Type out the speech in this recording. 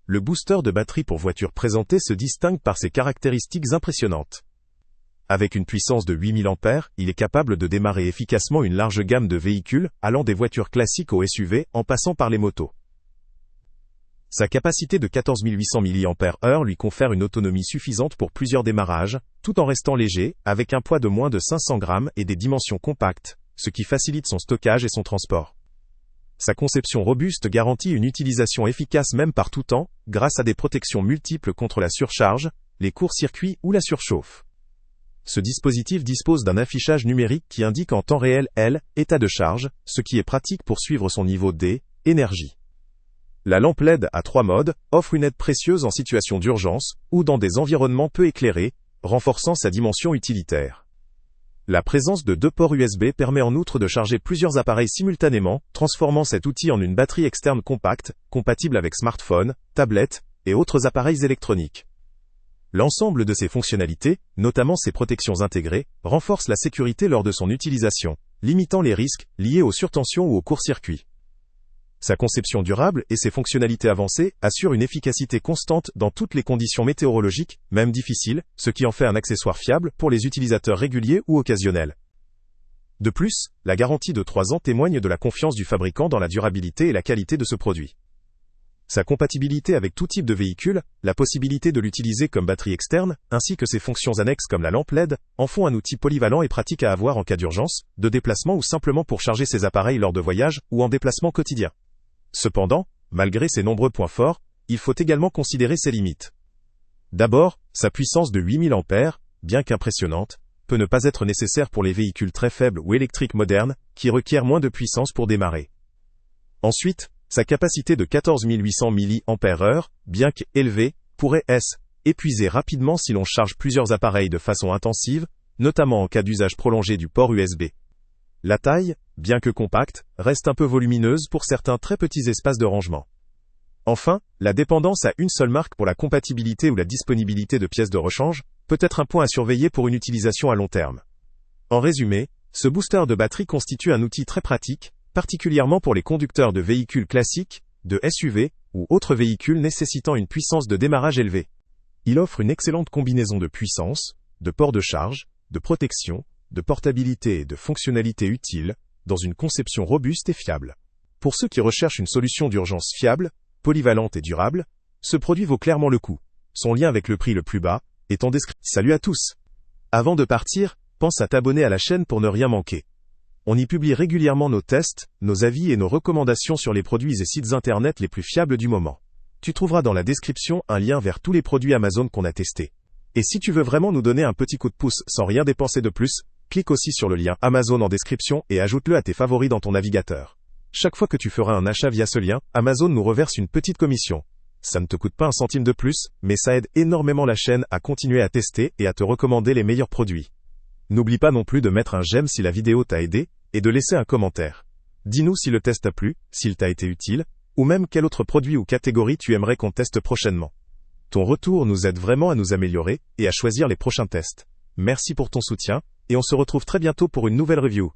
le booster de batterie pour voiture présenté se distingue par ses caractéristiques impressionnantes. Avec une puissance de 8000 ampères, il est capable de démarrer efficacement une large gamme de véhicules, allant des voitures classiques aux SUV en passant par les motos. Sa capacité de 14 800 mAh lui confère une autonomie suffisante pour plusieurs démarrages, tout en restant léger, avec un poids de moins de 500 grammes et des dimensions compactes, ce qui facilite son stockage et son transport. Sa conception robuste garantit une utilisation efficace même par tout temps, grâce à des protections multiples contre la surcharge, les courts-circuits ou la surchauffe. Ce dispositif dispose d'un affichage numérique qui indique en temps réel état de charge, ce qui est pratique pour suivre son niveau d'énergie. La lampe LED à 3 modes offre une aide précieuse en situation d'urgence ou dans des environnements peu éclairés, renforçant sa dimension utilitaire. La présence de 2 ports USB permet en outre de charger plusieurs appareils simultanément, transformant cet outil en une batterie externe compacte, compatible avec smartphones, tablettes et autres appareils électroniques. L'ensemble de ces fonctionnalités, notamment ses protections intégrées, renforce la sécurité lors de son utilisation, limitant les risques liés aux surtensions ou aux courts-circuits. Sa conception durable et ses fonctionnalités avancées assurent une efficacité constante dans toutes les conditions météorologiques, même difficiles, ce qui en fait un accessoire fiable pour les utilisateurs réguliers ou occasionnels. De plus, la garantie de 3 ans témoigne de la confiance du fabricant dans la durabilité et la qualité de ce produit. Sa compatibilité avec tout type de véhicule, la possibilité de l'utiliser comme batterie externe, ainsi que ses fonctions annexes comme la lampe LED, en font un outil polyvalent et pratique à avoir en cas d'urgence, de déplacement ou simplement pour charger ses appareils lors de voyages ou en déplacement quotidien. Cependant, malgré ses nombreux points forts, il faut également considérer ses limites. D'abord, sa puissance de 8000 ampères, bien qu'impressionnante, peut ne pas être nécessaire pour les véhicules très faibles ou électriques modernes, qui requièrent moins de puissance pour démarrer. Ensuite, sa capacité de 14 800 mAh, bien qu'élevée, pourrait épuiser rapidement si l'on charge plusieurs appareils de façon intensive, notamment en cas d'usage prolongé du port USB. La taille, bien que compacte, reste un peu volumineuse pour certains très petits espaces de rangement. Enfin, la dépendance à une seule marque pour la compatibilité ou la disponibilité de pièces de rechange peut être un point à surveiller pour une utilisation à long terme. En résumé, ce booster de batterie constitue un outil très pratique, particulièrement pour les conducteurs de véhicules classiques, de SUV, ou autres véhicules nécessitant une puissance de démarrage élevée. Il offre une excellente combinaison de puissance, de ports de charge, de protection, de portabilité et de fonctionnalités utiles, dans une conception robuste et fiable. Pour ceux qui recherchent une solution d'urgence fiable, polyvalente et durable, ce produit vaut clairement le coup. Son lien avec le prix le plus bas est en description. Salut à tous! Avant de partir, pense à t'abonner à la chaîne pour ne rien manquer. On y publie régulièrement nos tests, nos avis et nos recommandations sur les produits et sites internet les plus fiables du moment. Tu trouveras dans la description un lien vers tous les produits Amazon qu'on a testés. Et si tu veux vraiment nous donner un petit coup de pouce sans rien dépenser de plus, clique aussi sur le lien Amazon en description et ajoute-le à tes favoris dans ton navigateur. Chaque fois que tu feras un achat via ce lien, Amazon nous reverse une petite commission. Ça ne te coûte pas un centime de plus, mais ça aide énormément la chaîne à continuer à tester et à te recommander les meilleurs produits. N'oublie pas non plus de mettre un j'aime si la vidéo t'a aidé, et de laisser un commentaire. Dis-nous si le test t'a plu, s'il t'a été utile, ou même quel autre produit ou catégorie tu aimerais qu'on teste prochainement. Ton retour nous aide vraiment à nous améliorer, et à choisir les prochains tests. Merci pour ton soutien, et on se retrouve très bientôt pour une nouvelle review.